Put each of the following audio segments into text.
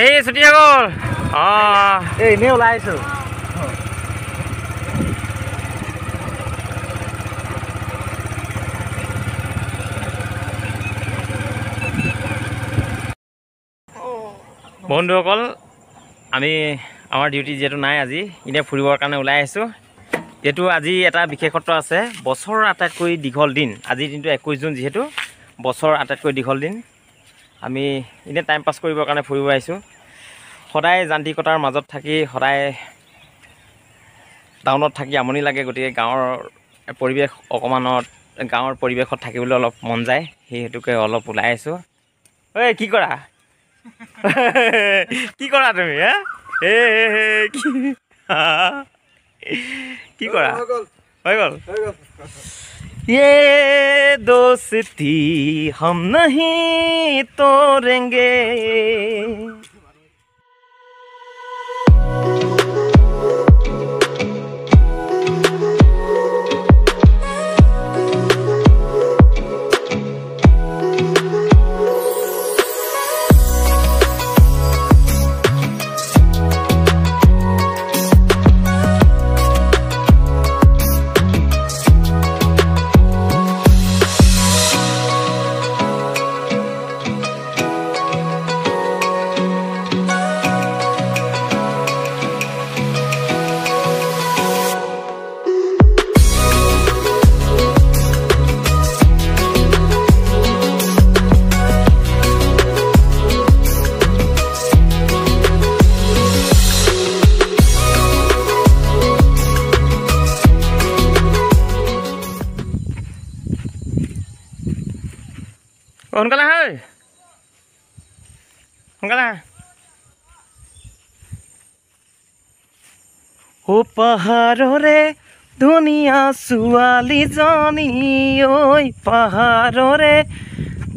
এই ছুটিয়া গ'ল এই এনেই ওলাই আহিছোঁ বন্ধুসকল আমি আমাৰ ডিউটি যিহেতু নাই আজি এতিয়া ফুৰিবৰ কাৰণে ওলাই আহিছোঁ যিহেতু আজি এটা বিশেষত্ব আছে বছৰৰ আটাইতকৈ দীঘল দিন আজিৰ দিনটো 21 জুন যিহেতু বছৰৰ আটাইতকৈ দীঘল দিন আমি এনেই টাইম পাছ কৰিবৰ কাৰণে ফুৰিব আহিছোঁ সদায় যান্ত্ৰিকতাৰ মাজত থাকি সদায় টাউনত থাকি আমনি লাগে গতিকে গাঁৱৰ পৰিৱেশ অকণমানত গাঁৱৰ পৰিৱেশত থাকিবলৈ অলপ মন যায় সেই হেতুকে অলপ ওলাই আহিছোঁ ঐ কি কৰা কি কৰা তুমি কি কৰা হৈ গ'ল ये दोस्ती हम नहीं तोड़ेंगे সোনকালে হয় সোনকালে ও পাহাৰৰে ধুনীয়া ছোৱালীজনী ঐ পাহাৰৰে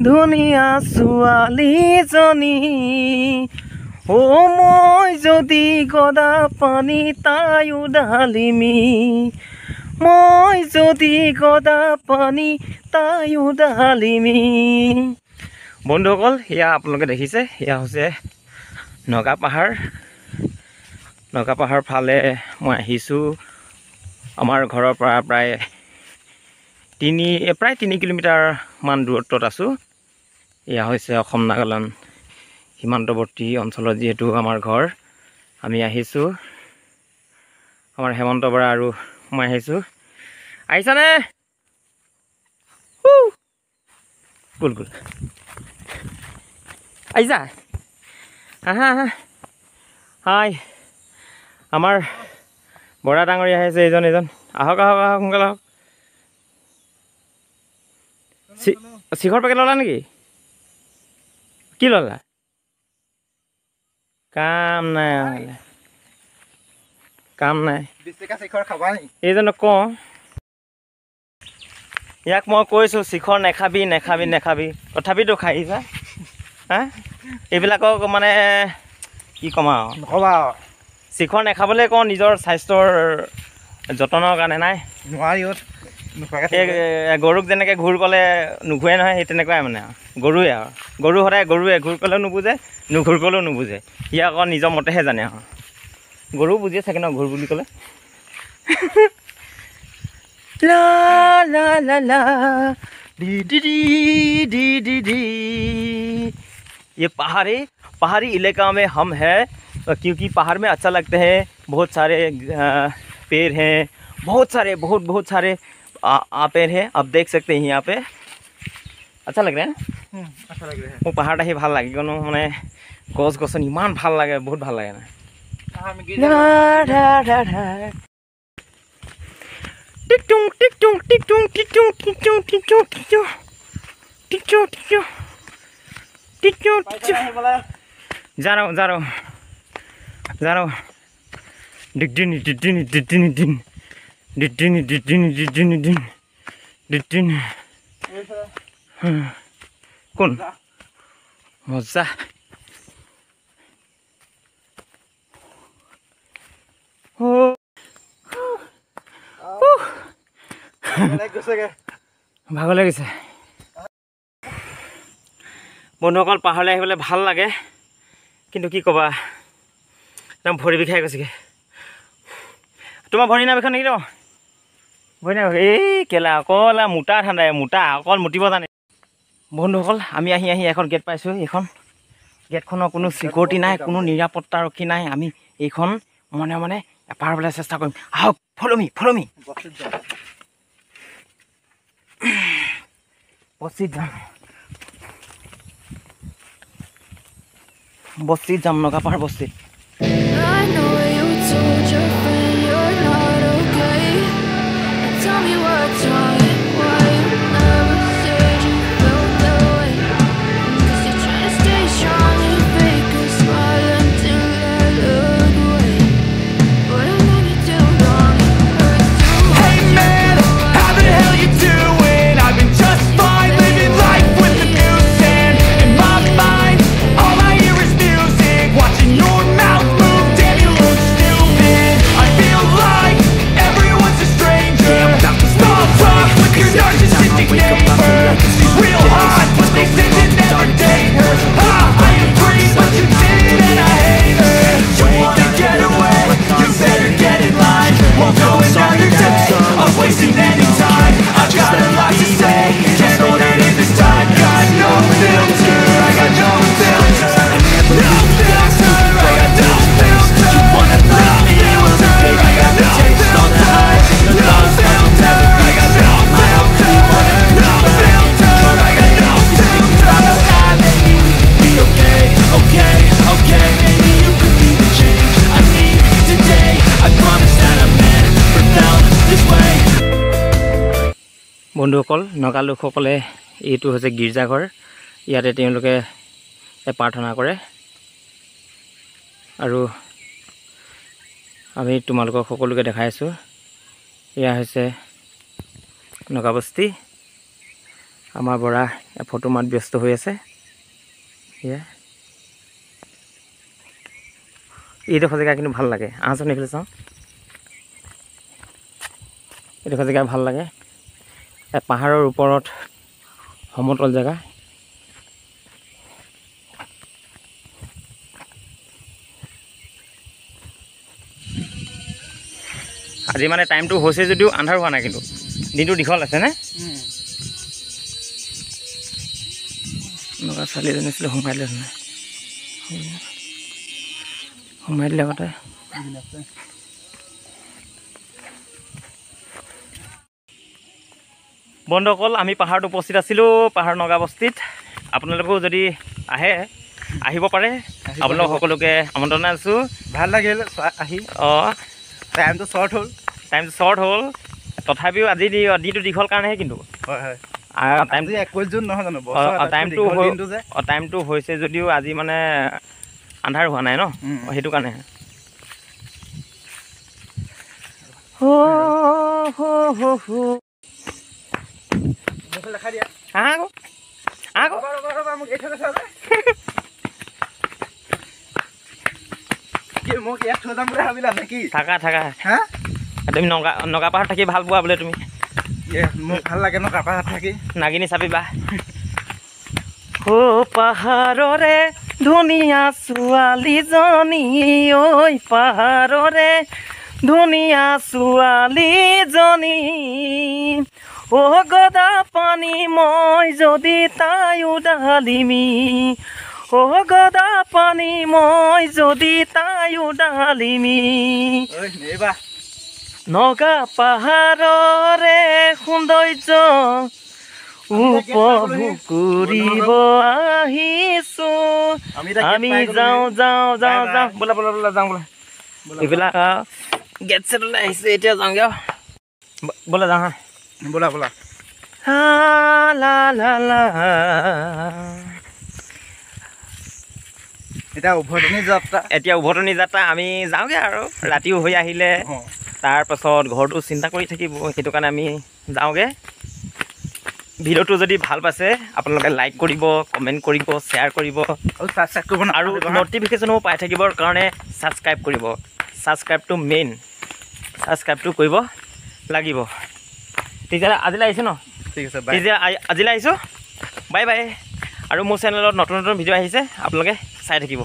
ধুনীয়া ছোৱালীজনী ও মই যদি গদা পানী তায়ো ঢালিমি মই যদি গদা পানী তায়ো ঢালিমি বন্ধুসকল এয়া আপোনালোকে দেখিছে এয়া হৈছে নগা পাহাৰ ফালে মই আহিছোঁ আমাৰ ঘৰৰ পৰা প্ৰায় 3 কিলোমিটাৰমান দূৰত্বত আছোঁ এয়া হৈছে অসম নাগালেণ্ড সীমান্তৱৰ্তী অঞ্চলত যিহেতু আমাৰ ঘৰ আমি আহিছোঁ আমাৰ হেমন্ত বৰা আৰু মই আহিছোঁ আহিছানে গুল গুল আহিছা আহা হাই আমাৰ বৰা ডাঙৰী আহিছে এইজন আহক সোনকালে আহক শিখৰ পেকেট ল'লা নেকি কি ল'লা কাম নাই এইজনক কওঁ ইয়াক মই কৈছোঁ শিখৰ নেখাবি তথাপিতো খাইছা হা এইবিলাকক মানে কি ক'ম আৰু নক'বা শিখৰ নেখাবলৈ কওঁ নিজৰ স্বাস্থ্যৰ যতনৰ কাৰণে নাই নোৱাৰি গৰুক যেনেকৈ ঘূৰ ক'লে নুঘূৰে নহয় সেই তেনেকুৱাই মানে গৰুৱে আৰু গৰু সদায় গৰুৱে ঘূৰ ক'লেও নুবুজে নুঘূৰ ক'লেও নুবুজে সি আকৌ নিজৰ মতেহে জানে আৰু গৰু বুজিয়ে থাকে ন ঘূৰ বুলি ক'লে ला ला ला ला डी डी डी डी डी डी ये पहाड़ी इलाका में हम हैं क्योंकि पहाड़ में अच्छा लगते हैं बहुत सारे पेड़ हैं बहुत सारे पेड़ हैं आप देख सकते हैं यहाँ पे अच्छा लग रहा है अच्छा लग रहा है वो पहाड़ ही ভাল লাগে কোনো মানে গছ গছনি ইমান ভাল লাগে বহুত ভাল লাগে না टिक टुंग टिक टुंग टिक टुंग टिक टुंग टिक टुंग टिक टुंग टिक टुंग टिक टुंग टिक टुंग जा रहा हूँ डिडिन कौन मजा हो ভাগৰ লাগিছে বন্ধুসকল পাহাৰলৈ আহিবলৈ ভাল লাগে কিন্তু কি ক'বা একদম ভৰি বিষাই গৈছেগৈ তোমাৰ ভৰি না বিষয় নেকি ন ভৰি না এই কেলা অকল মোটা ঠাণ্ডাই মোটা অকল মুতিব জানে বন্ধুসকল আমি আহি এখন গেট পাইছোঁ এইখন গেটখনৰ কোনো চিকিউৰিটি নাই কোনো নিৰাপত্তাৰক্ষী নাই আমি এইখন মানে এপাৰ হ'বলৈ চেষ্টা কৰিম আহক ফ'ল' মি বস্তিত যাম নগাপাহাৰ বস্তিত I know you told your friend you're not okay. Tell me what's wrong, why you never said you felt that way. 'Cause you're trying to stay strong and fake a smile until I look away. But I love you too long, hurt too much. Hey man, how the hell you doing? I've been just fine living life with the music in my mind. All I hear is music, watching your mouth move. Damn, you look stupid. I feel like everyone's a stranger. Small talk with your narcissistic neighbor. She's real hot, but they say they never date her. I agree, but you did it and I hate her. You wanna get away? You better get in line. Won't go another day of wasting any time. I've got a lot to say, can't hold it in this time. Got no filter, I got no filter. No filter, I got no filter. You wanna love me, filter, I got no filter. No filter, I got no filter. No filter, I got no filter. Maybe be okay, okay. Maybe you could be the change I need today. I promise that I'm never felt this way. বন্ধুসকল নগা লোকসকলে এইটো হৈছে গীৰ্জাঘৰ ইয়াতে তেওঁলোকে প্ৰাৰ্থনা কৰে আৰু আমি তোমালোকক সকলোকে দেখাই আছোঁ এয়া হৈছে নগাবস্তি আমাৰ বৰা ফটো মাত ব্যস্ত হৈ আছে এয়া এইডোখৰ জেগা কিন্তু ভাল লাগে আহচোন এইফালে চাওঁ এইডোখৰ জেগা ভাল লাগে পাহাৰৰ ওপৰত সমতল জেগা আজি মানে টাইমটো হৈছে যদিও আন্ধাৰ হোৱা নাই কিন্তু দিনটো দীঘল আছে নে নগা ছোৱালী এজনী আছিলে সোমাই দিলে নাই সোমাই দিলে আগতে বন্ধুসকল আমি পাহাৰত উপস্থিত আছিলোঁ পাহাৰ নগাবস্তিত আপোনালোকেও যদি আহিব পাৰে আপোনালোক সকলোকে আমন্ত্ৰণ আছোঁ ভাল লাগিল আহি অঁ টাইমটো শ্বৰ্ট হ'ল তথাপিও আজি দিনটো দীঘল কাৰণেহে কিন্তু হয় টাইমটো 21 জুন নহয় জানো টাইমটো হৈছে যদিও আজি মানে আন্ধাৰ হোৱা নাই ন সেইটো কাৰণে থাকা তুমি নগাপাহাৰত থাকি ভাল পোৱা বোলে তুমি মোক ভাল লাগে নগাপাহাৰত থাকি নাগিনী চাপিবা পাহাৰৰে ধুনীয়া ছোৱালীজনী ঐ পাহাৰৰে ধুনীয়া ছোৱালীজনী গদা পানী মই যদি তাই উডালিমি গদা পানী মই যদি তাই উডালিমি নগা পাহাৰৰে সৌন্দৰ্য উপভোগ কৰিব আহিছোঁ আমি যাওঁ বোলা যাওঁ বোলা এইবিলাক গেট ছেটলৈ আহিছোঁ এতিয়া যাওঁগৈ বোলা যাওঁ হা বোলা এতিয়া উভতনি যাত্ৰা আমি যাওঁগৈ আৰু ৰাতিও হৈ আহিলে তাৰপাছত ঘৰটো চিন্তা কৰি থাকিব সেইটো কাৰণে আমি যাওঁগৈ ভিডিঅ'টো যদি ভাল পাইছে আপোনালোকে লাইক কৰিব কমেণ্ট কৰিব শ্বেয়াৰ কৰিব আৰু ন'টিফিকেশ্যনো পাই থাকিবৰ কাৰণে ছাবস্ক্ৰাইব কৰিব ছাবস্ক্ৰাইবটো মেইন ছাবস্ক্ৰাইবটো কৰিব লাগিব তেতিয়াহ'লে আজিলৈ আহিছোঁ ন ঠিক আছে আজিলৈ আহিছোঁ বাই বাই আৰু মোৰ চেনেলত নতুন ভিডিঅ' আহিছে আপোনালোকে চাই থাকিব